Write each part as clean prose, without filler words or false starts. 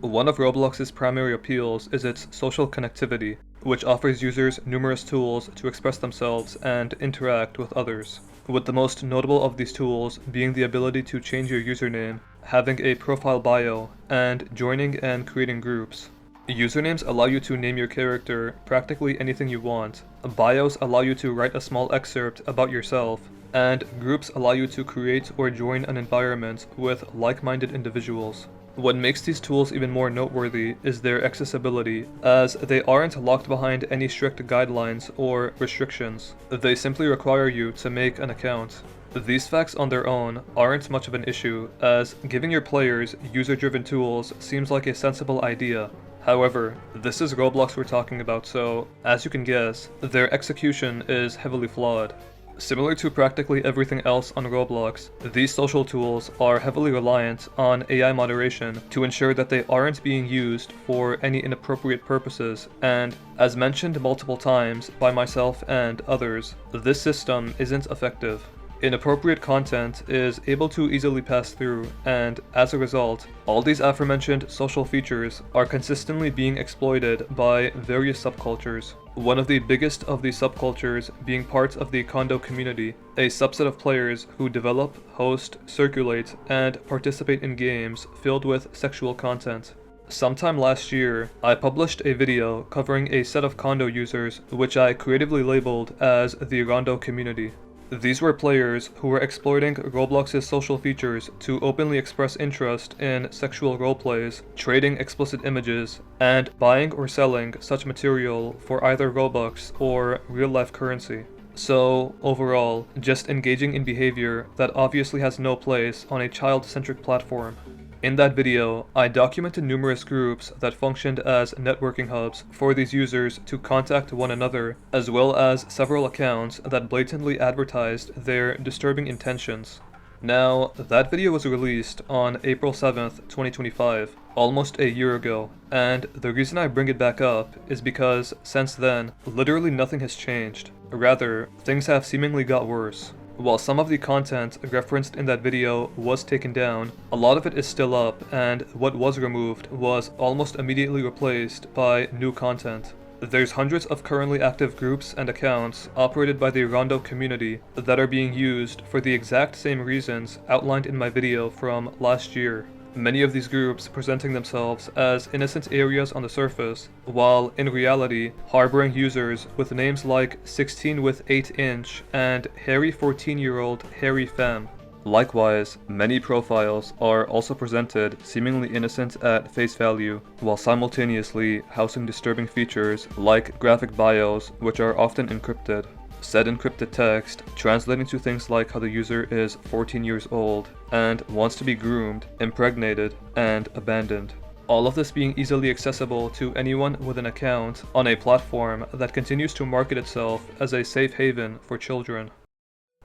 One of Roblox's primary appeals is its social connectivity, which offers users numerous tools to express themselves and interact with others, with the most notable of these tools being the ability to change your username, having a profile bio, and joining and creating groups. Usernames allow you to name your character practically anything you want, bios allow you to write a small excerpt about yourself, and groups allow you to create or join an environment with like-minded individuals. What makes these tools even more noteworthy is their accessibility, as they aren't locked behind any strict guidelines or restrictions. They simply require you to make an account. These facts on their own aren't much of an issue, as giving your players user-driven tools seems like a sensible idea. However, this is Roblox we're talking about, so, as you can guess, their execution is heavily flawed. Similar to practically everything else on Roblox, these social tools are heavily reliant on AI moderation to ensure that they aren't being used for any inappropriate purposes, and, as mentioned multiple times by myself and others, this system isn't effective. Inappropriate content is able to easily pass through, and as a result, all these aforementioned social features are consistently being exploited by various subcultures. One of the biggest of these subcultures being part of the condo community, a subset of players who develop, host, circulate, and participate in games filled with sexual content. Sometime last year, I published a video covering a set of condo users which I creatively labeled as the Rondo community. These were players who were exploiting Roblox's social features to openly express interest in sexual roleplays, trading explicit images, and buying or selling such material for either Robux or real-life currency. So, overall, just engaging in behavior that obviously has no place on a child-centric platform. In that video, I documented numerous groups that functioned as networking hubs for these users to contact one another, as well as several accounts that blatantly advertised their disturbing intentions. Now, that video was released on April 7th, 2025, almost a year ago, and the reason I bring it back up is because, since then, literally nothing has changed. Rather, things have seemingly got worse. While some of the content referenced in that video was taken down, a lot of it is still up, and what was removed was almost immediately replaced by new content. There's hundreds of currently active groups and accounts operated by the Rondo community that are being used for the exact same reasons outlined in my video from last year. Many of these groups presenting themselves as innocent areas on the surface, while in reality harboring users with names like 16 with 8-inch and hairy 14-year-old hairy femme. Likewise, many profiles are also presented seemingly innocent at face value, while simultaneously housing disturbing features like graphic bios, which are often encrypted. Said encrypted text translating to things like how the user is 14 years old and wants to be groomed, impregnated, and abandoned. All of this being easily accessible to anyone with an account on a platform that continues to market itself as a safe haven for children.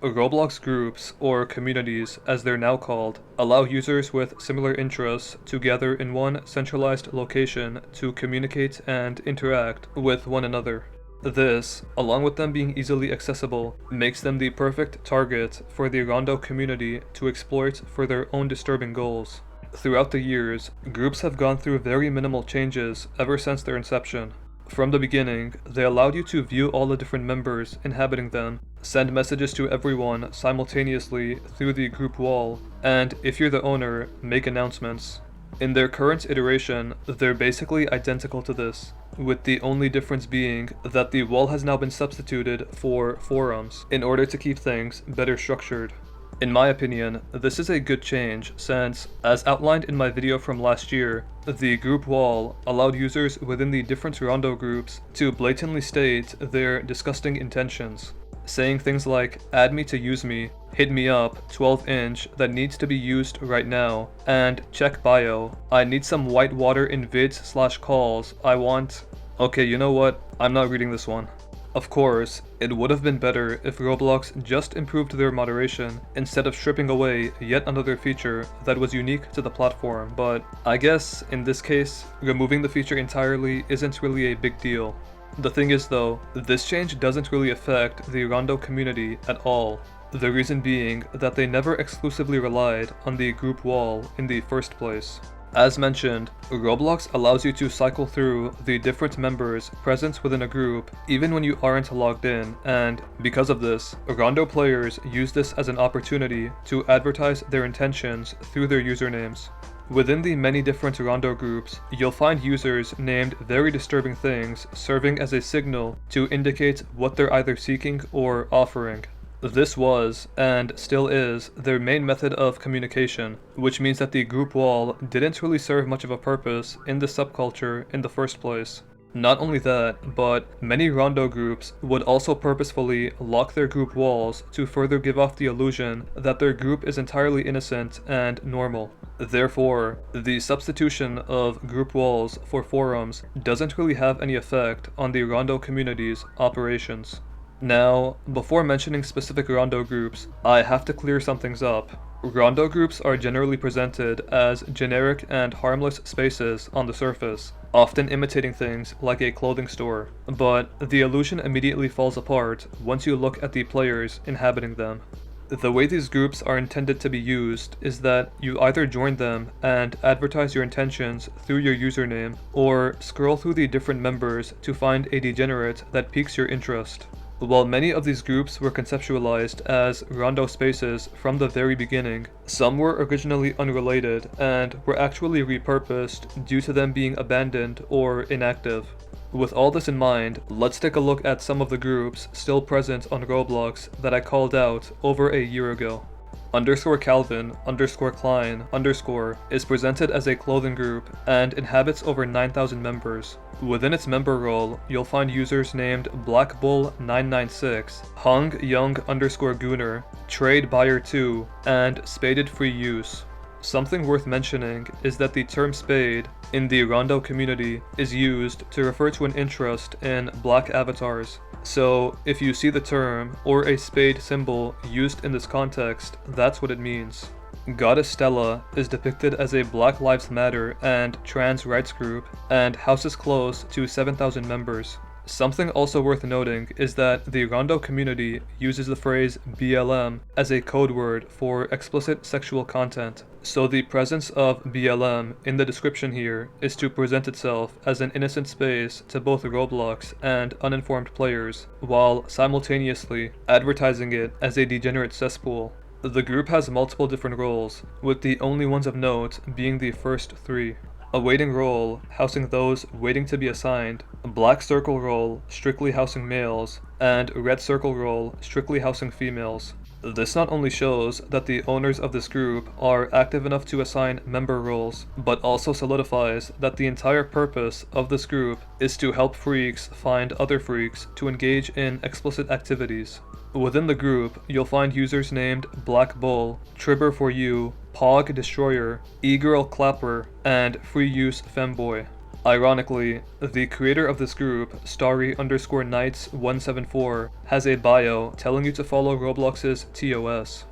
Roblox groups, or communities as they're now called, allow users with similar interests to gather in one centralized location to communicate and interact with one another. This, along with them being easily accessible, makes them the perfect target for the Rondo community to exploit for their own disturbing goals. Throughout the years, groups have gone through very minimal changes ever since their inception. From the beginning, they allowed you to view all the different members inhabiting them, send messages to everyone simultaneously through the group wall, and if you're the owner, make announcements. In their current iteration, they're basically identical to this, with the only difference being that the wall has now been substituted for forums in order to keep things better structured. In my opinion, this is a good change since, as outlined in my video from last year, the group wall allowed users within the different Rondo groups to blatantly state their disgusting intentions, saying things like, add me to use me, hit me up, 12-inch that needs to be used right now, and check bio, I need some white water in vids/calls, I want... Okay, you know what? I'm not reading this one. Of course, it would have been better if Roblox just improved their moderation instead of stripping away yet another feature that was unique to the platform, but I guess, in this case, removing the feature entirely isn't really a big deal. The thing is though, this change doesn't really affect the Rondo community at all. The reason being that they never exclusively relied on the group wall in the first place. As mentioned, Roblox allows you to cycle through the different members present within a group even when you aren't logged in, and because of this, Rondo players use this as an opportunity to advertise their intentions through their usernames. Within the many different Rondo groups, you'll find users named very disturbing things serving as a signal to indicate what they're either seeking or offering. This was, and still is, their main method of communication, which means that the group wall didn't really serve much of a purpose in the subculture in the first place. Not only that, but many Rondo groups would also purposefully lock their group walls to further give off the illusion that their group is entirely innocent and normal. Therefore, the substitution of group walls for forums doesn't really have any effect on the Rondo community's operations. Now, before mentioning specific Rondo groups, I have to clear some things up. Rondo groups are generally presented as generic and harmless spaces on the surface, often imitating things like a clothing store, but the illusion immediately falls apart once you look at the players inhabiting them. The way these groups are intended to be used is that you either join them and advertise your intentions through your username, or scroll through the different members to find a degenerate that piques your interest. While many of these groups were conceptualized as Rondo spaces from the very beginning, some were originally unrelated and were actually repurposed due to them being abandoned or inactive. With all this in mind, let's take a look at some of the groups still present on Roblox that I called out over a year ago. _Calvin_Klein_ is presented as a clothing group and inhabits over 9,000 members. Within its member role, you'll find users named BlackBull996, HungYoung_Gooner, TradeBuyer2, and Spaded Free Use. Something worth mentioning is that the term spade in the Rondo community is used to refer to an interest in black avatars. So if you see the term or a spade symbol used in this context, that's what it means. Goddess Stella is depicted as a Black Lives Matter and trans rights group and houses close to 7,000 members. Something also worth noting is that the Rondo community uses the phrase BLM as a code word for explicit sexual content, so the presence of BLM in the description here is to present itself as an innocent space to both Roblox and uninformed players, while simultaneously advertising it as a degenerate cesspool. The group has multiple different roles, with the only ones of note being the first three. A waiting role, housing those waiting to be assigned, a black circle role, strictly housing males, and a red circle role, strictly housing females. This not only shows that the owners of this group are active enough to assign member roles, but also solidifies that the entire purpose of this group is to help freaks find other freaks to engage in explicit activities. Within the group, you'll find users named Black Bull, Tribber4U, Pog Destroyer, E-Girl Clapper, and Free Use Femboy. Ironically, the creator of this group, Starry_Knights174, has a bio telling you to follow Roblox's TOS.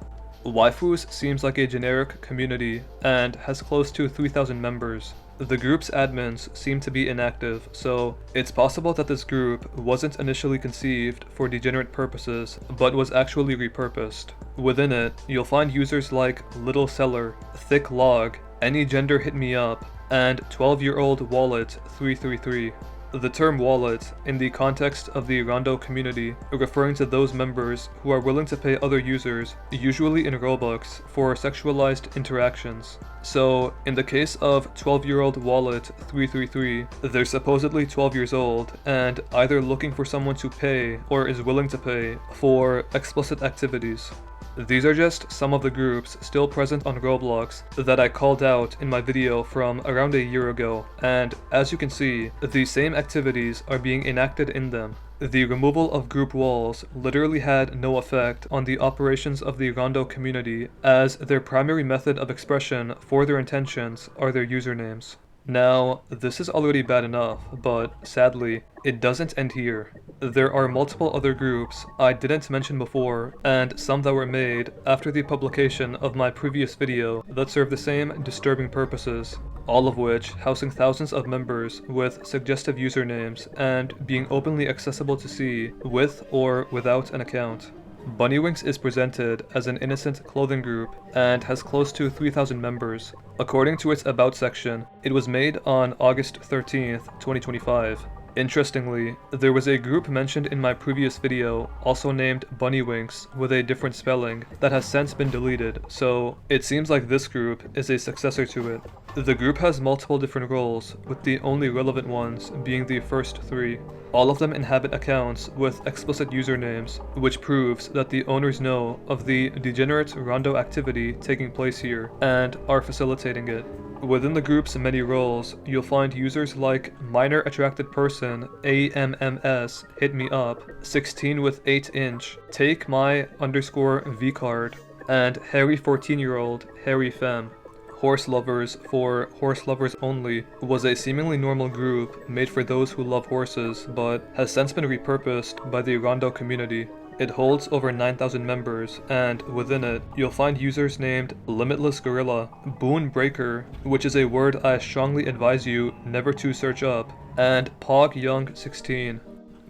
Waifus seems like a generic community and has close to 3,000 members. The group's admins seem to be inactive, so it's possible that this group wasn't initially conceived for degenerate purposes, but was actually repurposed. Within it, you'll find users like Little Seller, Thick Log, Any Gender Hit Me Up, and 12-year-old Wallet 333. The term wallet, in the context of the Rondo community, referring to those members who are willing to pay other users, usually in Robux, for sexualized interactions. So, in the case of 12-year-old Wallet 333, they're supposedly 12 years old, and either looking for someone to pay, or is willing to pay, for explicit activities. These are just some of the groups still present on Roblox that I called out in my video from around a year ago, and as you can see, the same activities are being enacted in them. The removal of group walls literally had no effect on the operations of the Rondo community, as their primary method of expression for their intentions are their usernames. Now, this is already bad enough, but sadly, it doesn't end here. There are multiple other groups I didn't mention before, and some that were made after the publication of my previous video that serve the same disturbing purposes, all of which housing thousands of members with suggestive usernames and being openly accessible to see with or without an account. Bunnywinks is presented as an innocent clothing group and has close to 3,000 members. According to its About section, it was made on August 13th, 2025. Interestingly, there was a group mentioned in my previous video, also named Bunnywinks with a different spelling, that has since been deleted, so it seems like this group is a successor to it. The group has multiple different roles, with the only relevant ones being the first three. All of them inhabit accounts with explicit usernames, which proves that the owners know of the degenerate rondo activity taking place here, and are facilitating it. Within the group's many roles, you'll find users like Minor Attracted Person AMMS Hit Me Up, 16 with 8 inch, Take My _V card, and Harry 14-year-old Harry Femme. Horse Lovers for Horse Lovers Only was a seemingly normal group made for those who love horses, but has since been repurposed by the rondo community. It holds over 9,000 members, and within it, you'll find users named Limitless Gorilla, Boon Breaker, which is a word I strongly advise you never to search up, and Pog Young 16.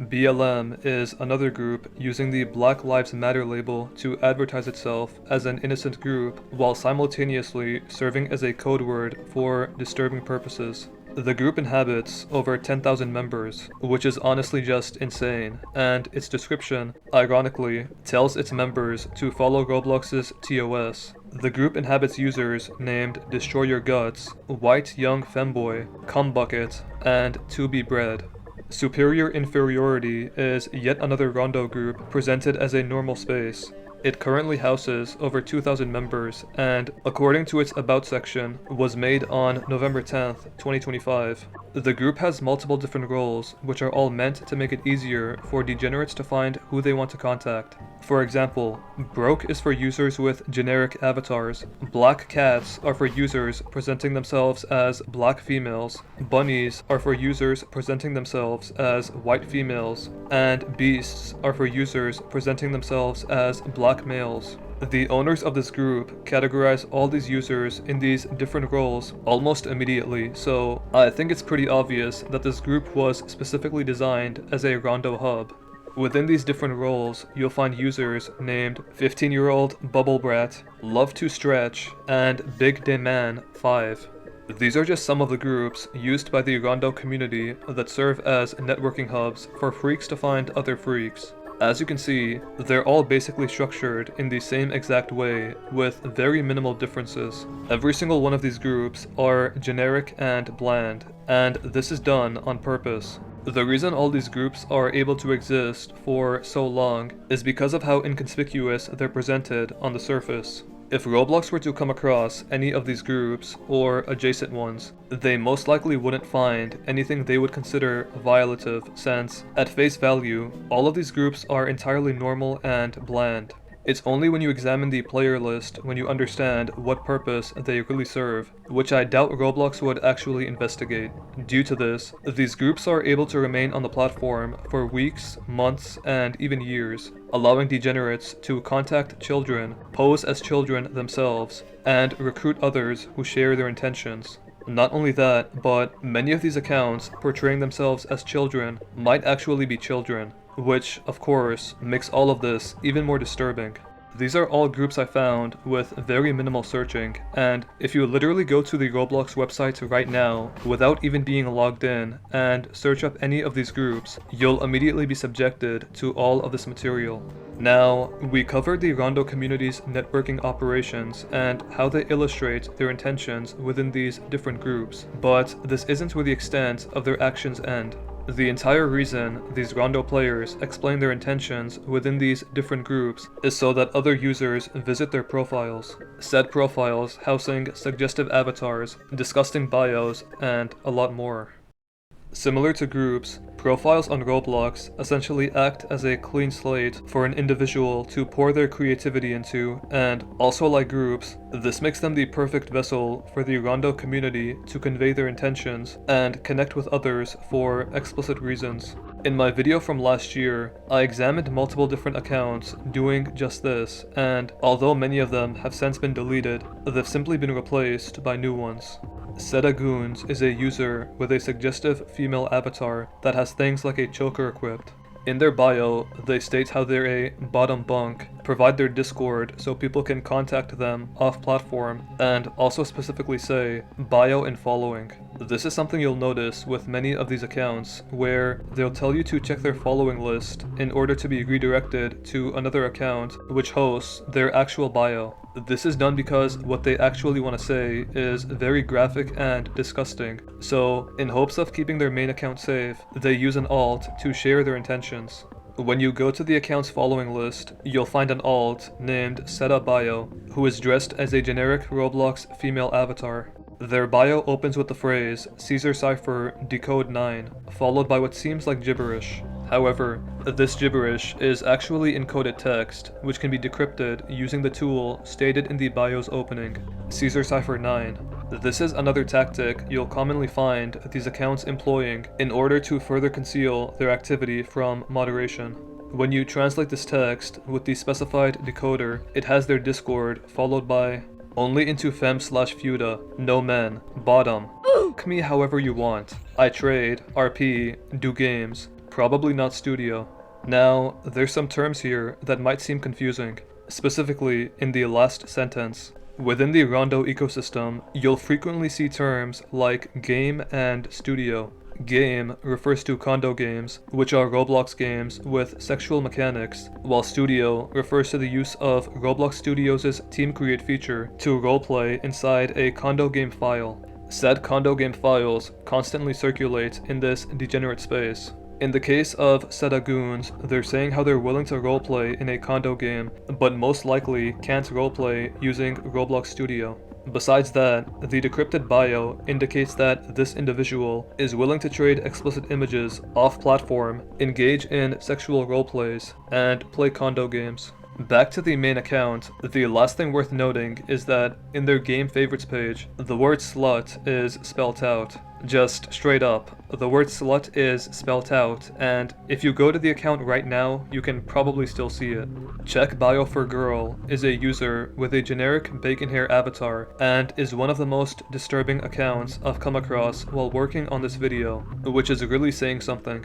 BLM is another group using the Black Lives Matter label to advertise itself as an innocent group while simultaneously serving as a code word for disturbing purposes. The group inhabits over 10,000 members, which is honestly just insane, and its description, ironically, tells its members to follow Roblox's TOS. The group inhabits users named Destroy Your Guts, White Young Femboy, Cumbucket, and To Be Bred. Superior Inferiority is yet another rondo group presented as a normal space. It currently houses over 2,000 members and, according to its About section, was made on November 10th, 2025. The group has multiple different roles, which are all meant to make it easier for degenerates to find who they want to contact. For example, Broke is for users with generic avatars, Black Cats are for users presenting themselves as black females, Bunnies are for users presenting themselves as white females, and Beasts are for users presenting themselves as black males. The owners of this group categorize all these users in these different roles almost immediately, so I think it's pretty obvious that this group was specifically designed as a rondo hub. Within these different roles, you'll find users named 15-year-old Bubble Brat, Love to Stretch, and Big Day Man 5. These are just some of the groups used by the rondo community that serve as networking hubs for freaks to find other freaks. As you can see, they're all basically structured in the same exact way, with very minimal differences. Every single one of these groups are generic and bland, and this is done on purpose. The reason all these groups are able to exist for so long is because of how inconspicuous they're presented on the surface. If Roblox were to come across any of these groups, or adjacent ones, they most likely wouldn't find anything they would consider violative, since, at face value, all of these groups are entirely normal and bland. It's only when you examine the player list when you understand what purpose they really serve, which I doubt Roblox would actually investigate. Due to this, these groups are able to remain on the platform for weeks, months, and even years, allowing degenerates to contact children, pose as children themselves, and recruit others who share their intentions. Not only that, but many of these accounts portraying themselves as children might actually be children, which, of course, makes all of this even more disturbing. These are all groups I found with very minimal searching, and if you literally go to the Roblox website right now, without even being logged in, and search up any of these groups, you'll immediately be subjected to all of this material. Now, we covered the rondo community's networking operations and how they illustrate their intentions within these different groups, but this isn't where the extent of their actions end. The entire reason these rondo players explain their intentions within these different groups is so that other users visit their profiles. Said profiles housing suggestive avatars, disgusting bios, and a lot more. Similar to groups, profiles on Roblox essentially act as a clean slate for an individual to pour their creativity into, and also like groups, this makes them the perfect vessel for the rondo community to convey their intentions and connect with others for explicit reasons. In my video from last year, I examined multiple different accounts doing just this, and although many of them have since been deleted, they've simply been replaced by new ones. Seda Goons is a user with a suggestive female avatar that has things like a choker equipped. In their bio, they state how they're a bottom bunk, provide their Discord so people can contact them off-platform, and also specifically say bio and following. This is something you'll notice with many of these accounts, where they'll tell you to check their following list in order to be redirected to another account which hosts their actual bio. This is done because what they actually want to say is very graphic and disgusting, so in hopes of keeping their main account safe, they use an alt to share their intentions. When you go to the account's following list, you'll find an alt named Bio, who is dressed as a generic Roblox female avatar. Their bio opens with the phrase Caesar cipher decode 9, followed by what seems like gibberish. However, this gibberish is actually encoded text, which can be decrypted using the tool stated in the bio's opening, Caesar cipher 9. This is another tactic you'll commonly find these accounts employing in order to further conceal their activity from moderation. When you translate this text with the specified decoder, it has their Discord followed by only into fem/feuda, no men, bottom. Fuck me however you want. I trade, RP, do games, probably not studio. Now, there's some terms here that might seem confusing, specifically in the last sentence. Within the Rondo ecosystem, you'll frequently see terms like game and studio. Game refers to condo games, which are Roblox games with sexual mechanics, while studio refers to the use of Roblox Studios' Team Create feature to roleplay inside a condo game file. Said condo game files constantly circulate in this degenerate space. In the case of Sedagoons, they're saying how they're willing to roleplay in a condo game, but most likely can't roleplay using Roblox Studio. Besides that, the decrypted bio indicates that this individual is willing to trade explicit images off-platform, engage in sexual roleplays, and play condo games. Back to the main account, the last thing worth noting is that in their game favorites page, the word slut is spelt out. Just straight up, the word slut is spelt out, and if you go to the account right now, you can probably still see it. Check bio for girl is a user with a generic bacon hair avatar, and is one of the most disturbing accounts I've come across while working on this video, which is really saying something.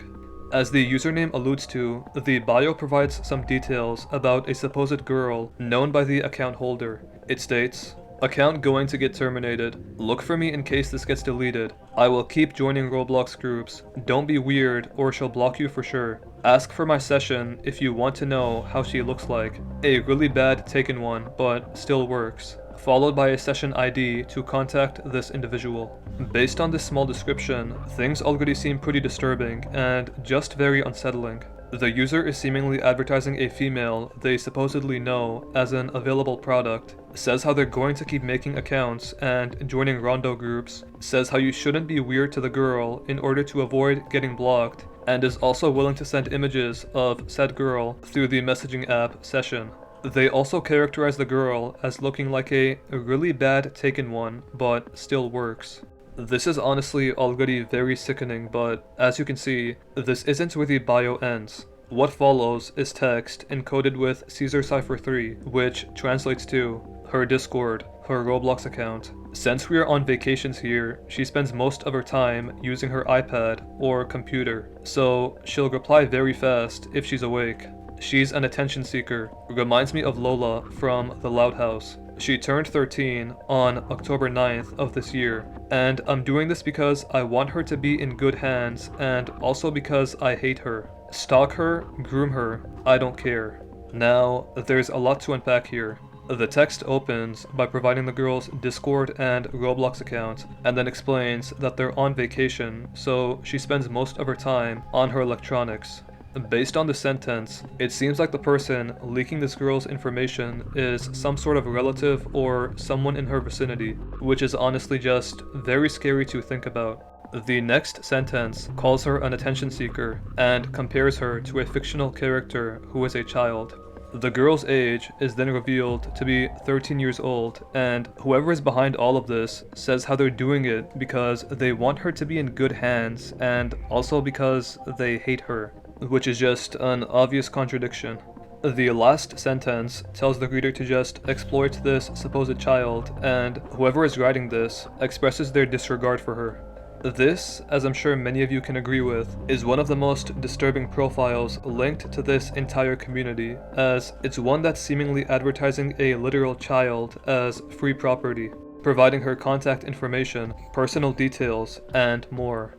As the username alludes to, the bio provides some details about a supposed girl known by the account holder. It states, "Account going to get terminated. Look for me in case this gets deleted. I will keep joining Roblox groups. Don't be weird or she'll block you for sure. Ask for my session if you want to know how she looks like. A really bad taken one, but still works." Followed by a session ID to contact this individual. Based on this small description, things already seem pretty disturbing and just very unsettling. The user is seemingly advertising a female they supposedly know as an available product, says how they're going to keep making accounts and joining Rondo groups, says how you shouldn't be weird to the girl in order to avoid getting blocked, and is also willing to send images of said girl through the messaging app session. They also characterize the girl as looking like a really bad taken one, but still works. This is honestly already very sickening, but as you can see, this isn't where the bio ends. What follows is text encoded with Caesar cipher 3, which translates to her Discord, her Roblox account. Since we are on vacations here, she spends most of her time using her iPad or computer, so she'll reply very fast if she's awake. She's an attention seeker, reminds me of Lola from The Loud House. She turned 13 on October 9th of this year, and I'm doing this because I want her to be in good hands and also because I hate her. Stalk her, groom her, I don't care. Now, there's a lot to unpack here. The text opens by providing the girl's Discord and Roblox account, and then explains that they're on vacation, so she spends most of her time on her electronics. Based on the sentence, it seems like the person leaking this girl's information is some sort of relative or someone in her vicinity, which is honestly just very scary to think about. The next sentence calls her an attention seeker and compares her to a fictional character who is a child. The girl's age is then revealed to be 13 years old, and whoever is behind all of this says how they're doing it because they want her to be in good hands and also because they hate her, which is just an obvious contradiction. The last sentence tells the reader to just exploit this supposed child, and whoever is writing this expresses their disregard for her. This, as I'm sure many of you can agree with, is one of the most disturbing profiles linked to this entire community, as it's one that's seemingly advertising a literal child as free property, providing her contact information, personal details, and more.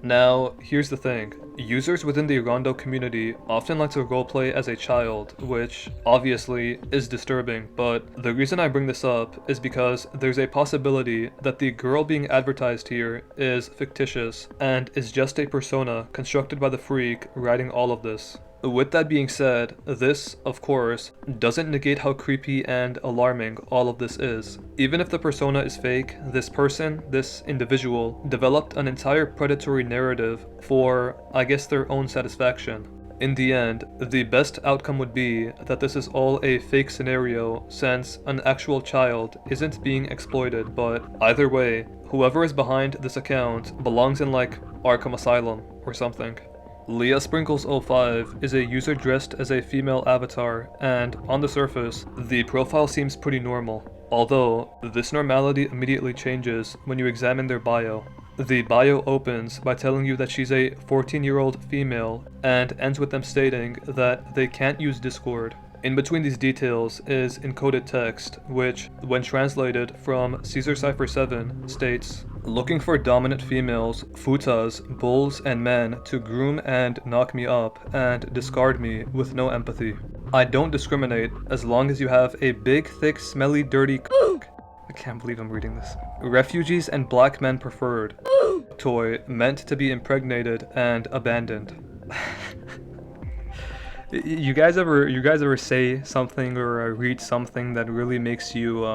Now, here's the thing. Users within the Rondo community often like to roleplay as a child, which, obviously, is disturbing, but the reason I bring this up is because there's a possibility that the girl being advertised here is fictitious, and is just a persona constructed by the freak writing all of this. With that being said, this, of course, doesn't negate how creepy and alarming all of this is. Even if the persona is fake, this person, this individual, developed an entire predatory narrative for, I guess, their own satisfaction. In the end, the best outcome would be that this is all a fake scenario since an actual child isn't being exploited, but either way, whoever is behind this account belongs in like Arkham Asylum or something. Leah Sprinkles05 is a user dressed as a female avatar, and on the surface, the profile seems pretty normal. Although, this normality immediately changes when you examine their bio. The bio opens by telling you that she's a 14-year-old female, and ends with them stating that they can't use Discord. In between these details is encoded text, which, when translated from Caesar Cipher 7, states, "Looking for dominant females, futas, bulls, and men to groom and knock me up, and discard me with no empathy. I don't discriminate as long as you have a big, thick, smelly, dirty I can't believe I'm reading this. Refugees and black men preferred. Toy meant to be impregnated and abandoned." You guys ever say something or read something that really makes you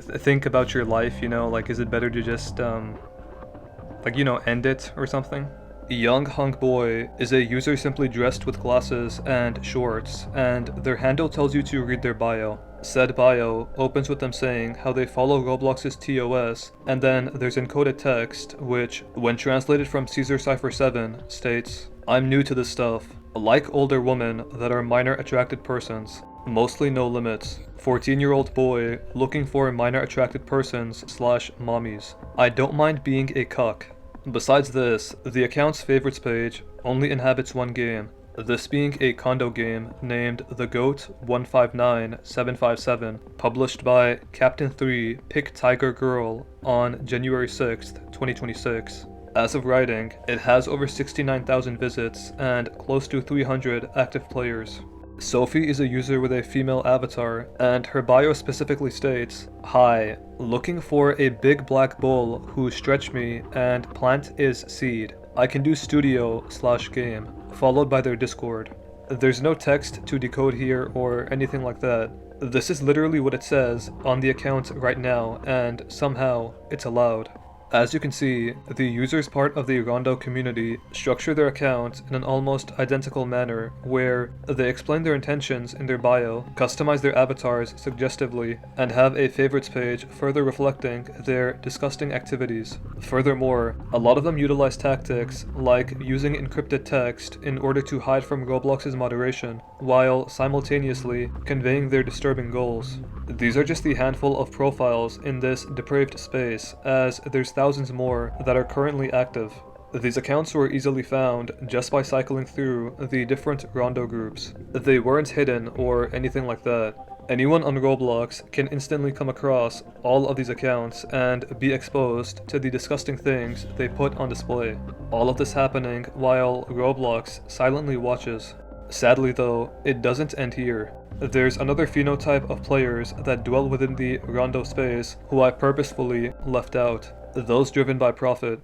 think about your life, you know, like is it better to just like, you know, end it or something? Young Hunk Boy is a user simply dressed with glasses and shorts, and their handle tells you to read their bio. Said bio opens with them saying how they follow Roblox's TOS, and then there's encoded text, which, when translated from Caesar Cipher 7, states, "I'm new to this stuff. Like older women that are minor attracted persons. Mostly no limits. 14-year-old boy looking for minor attracted persons / mommies. I don't mind being a cuck." Besides this, the account's favorites page only inhabits one game, this being a condo game named The Goat 159757, published by Captain 3 Pick Tiger Girl on January 6th, 2026. As of writing, it has over 69,000 visits and close to 300 active players. Sophie is a user with a female avatar, and her bio specifically states, "Hi, looking for a big black bull who stretch me and plant is seed. I can do studio / game," followed by their Discord. There's no text to decode here or anything like that. This is literally what it says on the account right now, and somehow it's allowed. As you can see, the users part of the Rondo community structure their account in an almost identical manner, where they explain their intentions in their bio, customize their avatars suggestively, and have a favorites page further reflecting their disgusting activities. Furthermore, a lot of them utilize tactics like using encrypted text in order to hide from Roblox's moderation, while simultaneously conveying their disturbing goals. These are just the handful of profiles in this depraved space, as there's thousands more that are currently active. These accounts were easily found just by cycling through the different Rondo groups. They weren't hidden or anything like that. Anyone on Roblox can instantly come across all of these accounts and be exposed to the disgusting things they put on display. All of this happening while Roblox silently watches. Sadly though, it doesn't end here. There's another phenotype of players that dwell within the Rondo space who I purposefully left out. Those driven by profit.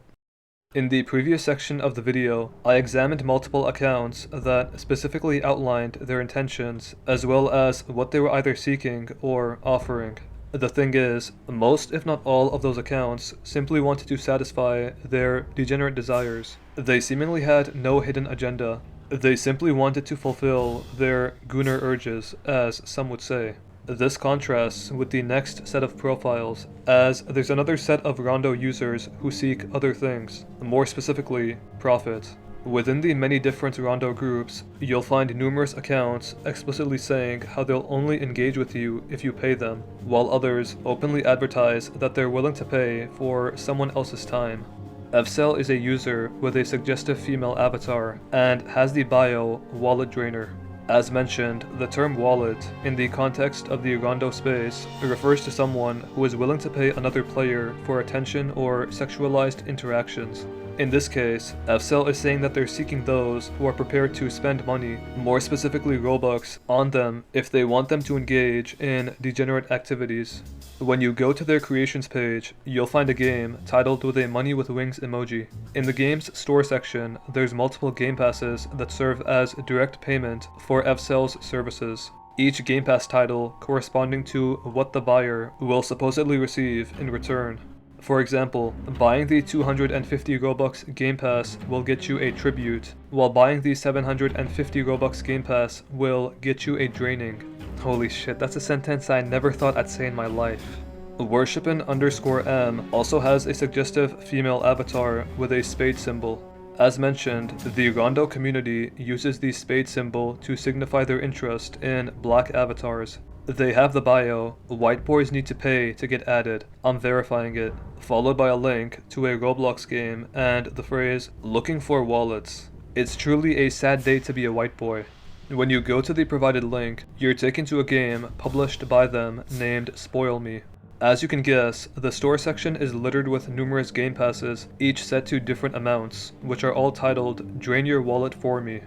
In the previous section of the video, I examined multiple accounts that specifically outlined their intentions, as well as what they were either seeking or offering. The thing is, most if not all of those accounts simply wanted to satisfy their degenerate desires. They seemingly had no hidden agenda. They simply wanted to fulfill their gooner urges, as some would say. This contrasts with the next set of profiles, as there's another set of Rondo users who seek other things, more specifically, profit. Within the many different Rondo groups, you'll find numerous accounts explicitly saying how they'll only engage with you if you pay them, while others openly advertise that they're willing to pay for someone else's time. FCell is a user with a suggestive female avatar and has the bio Wallet Drainer. As mentioned, the term wallet, in the context of the Rondo space, refers to someone who is willing to pay another player for attention or sexualized interactions. In this case, FCell is saying that they're seeking those who are prepared to spend money, more specifically Robux, on them if they want them to engage in degenerate activities. When you go to their creations page, you'll find a game titled with a money with wings emoji. In the game's store section, there's multiple game passes that serve as direct payment for FCell's services. Each Game Pass title corresponding to what the buyer will supposedly receive in return. For example, buying the 250 Robux Game Pass will get you a tribute, while buying the 750 Robux Game Pass will get you a draining. Holy shit, that's a sentence I never thought I'd say in my life. Worshipin_M also has a suggestive female avatar with a spade symbol. As mentioned, the Rondo community uses the spade symbol to signify their interest in black avatars. They have the bio, white boys need to pay to get added, I'm verifying it, followed by a link to a Roblox game and the phrase, looking for wallets. It's truly a sad day to be a white boy. When you go to the provided link, you're taken to a game published by them named Spoil Me. As you can guess, the store section is littered with numerous game passes, each set to different amounts, which are all titled, Drain Your Wallet For Me.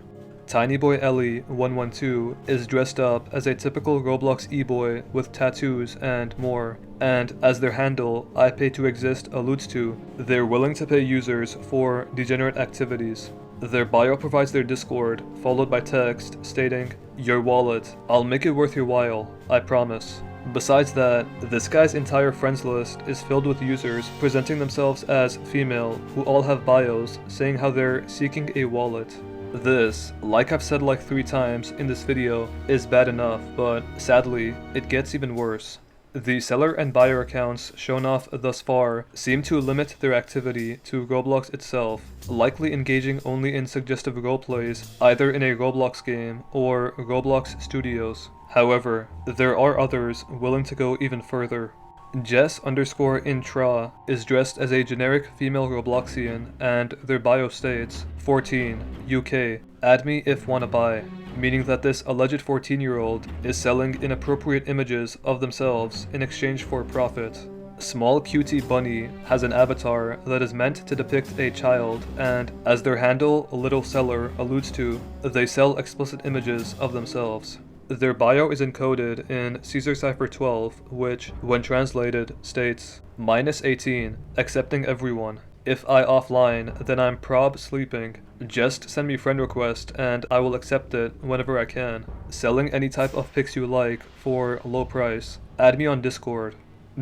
Tinyboy Ellie 112 is dressed up as a typical Roblox e-boy with tattoos and more, and as their handle, I Pay to Exist alludes to, they're willing to pay users for degenerate activities. Their bio provides their Discord, followed by text stating, Your wallet, I'll make it worth your while, I promise. Besides that, this guy's entire friends list is filled with users presenting themselves as female who all have bios saying how they're seeking a wallet. This, like I've said like 3 times in this video, is bad enough, but sadly, it gets even worse. The seller and buyer accounts shown off thus far seem to limit their activity to Roblox itself, likely engaging only in suggestive roleplays either in a Roblox game or Roblox Studios. However, there are others willing to go even further. Jess_intra is dressed as a generic female Robloxian and their bio states, 14, UK, add me if wanna buy, meaning that this alleged 14-year-old is selling inappropriate images of themselves in exchange for profit. Small Cutie Bunny has an avatar that is meant to depict a child, and as their handle Little Seller alludes to, they sell explicit images of themselves. Their bio is encoded in Caesar Cipher 12, which, when translated, states, -18, accepting everyone. If I offline, then I'm prob sleeping. Just send me friend request and I will accept it whenever I can. Selling any type of pics you like for low price. Add me on Discord.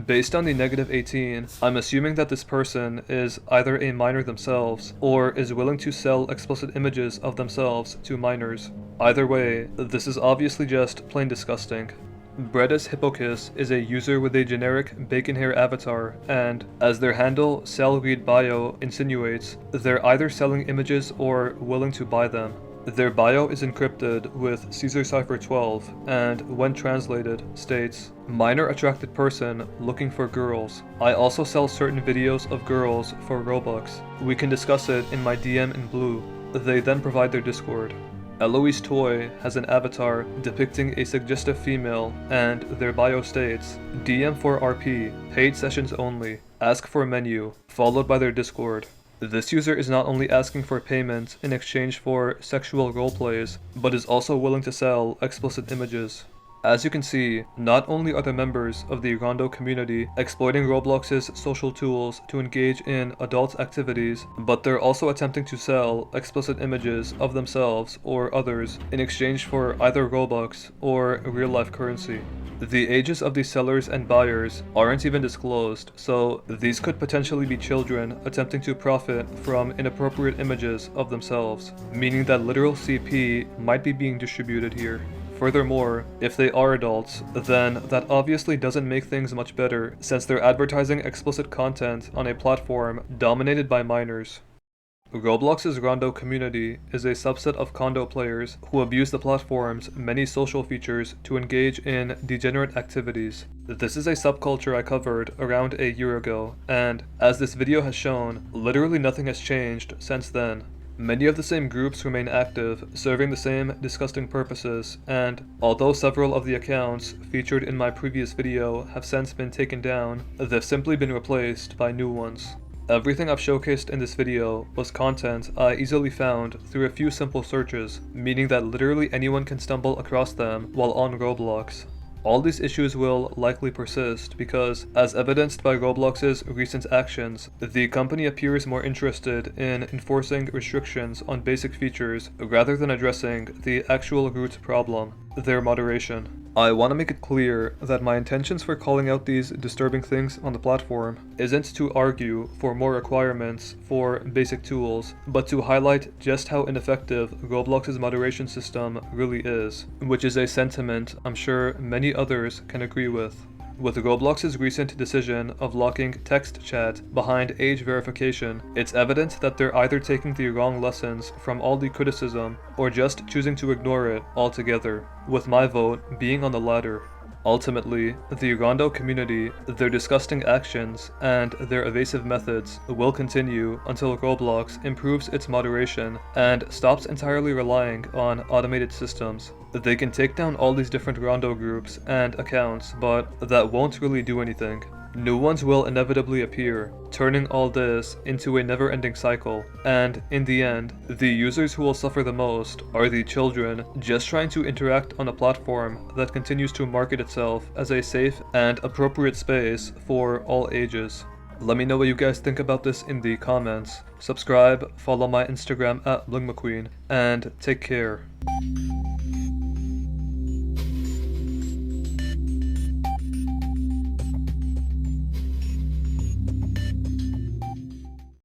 Based on the -18, I'm assuming that this person is either a minor themselves, or is willing to sell explicit images of themselves to minors. Either way, this is obviously just plain disgusting. Bredis Hippokis is a user with a generic bacon hair avatar, and, as their handle #SellReadBio insinuates, they're either selling images or willing to buy them. Their bio is encrypted with Caesar Cipher 12, and when translated, states, minor attracted person looking for girls. I also sell certain videos of girls for Robux. We can discuss it in my DM in blue. They then provide their Discord. Eloise Toy has an avatar depicting a suggestive female, and their bio states, DM for RP, paid sessions only, ask for menu, followed by their Discord. This user is not only asking for payment in exchange for sexual roleplays, but is also willing to sell explicit images. As you can see, not only are the members of the Rondo community exploiting Roblox's social tools to engage in adult activities, but they're also attempting to sell explicit images of themselves or others in exchange for either Robux or real-life currency. The ages of the sellers and buyers aren't even disclosed, so these could potentially be children attempting to profit from inappropriate images of themselves, meaning that literal CP might be being distributed here. Furthermore, if they are adults, then that obviously doesn't make things much better since they're advertising explicit content on a platform dominated by minors. Roblox's Rondo community is a subset of condo players who abuse the platform's many social features to engage in degenerate activities. This is a subculture I covered around a year ago, and as this video has shown, literally nothing has changed since then. Many of the same groups remain active, serving the same disgusting purposes, and although several of the accounts featured in my previous video have since been taken down, they've simply been replaced by new ones. Everything I've showcased in this video was content I easily found through a few simple searches, meaning that literally anyone can stumble across them while on Roblox. All these issues will likely persist because, as evidenced by Roblox's recent actions, the company appears more interested in enforcing restrictions on basic features rather than addressing the actual root problem, their moderation. I want to make it clear that my intentions for calling out these disturbing things on the platform isn't to argue for more requirements for basic tools, but to highlight just how ineffective Roblox's moderation system really is, which is a sentiment I'm sure many others can agree with. With Roblox's recent decision of locking text chat behind age verification, it's evident that they're either taking the wrong lessons from all the criticism or just choosing to ignore it altogether, with my vote being on the latter. Ultimately, the Rondo community, their disgusting actions, and their evasive methods will continue until Roblox improves its moderation and stops entirely relying on automated systems. They can take down all these different Rondo groups and accounts, but that won't really do anything. New ones will inevitably appear, turning all this into a never-ending cycle, and in the end, the users who will suffer the most are the children just trying to interact on a platform that continues to market itself as a safe and appropriate space for all ages. Let me know what you guys think about this in the comments. Subscribe, follow my Instagram @LungMcQueen, and take care.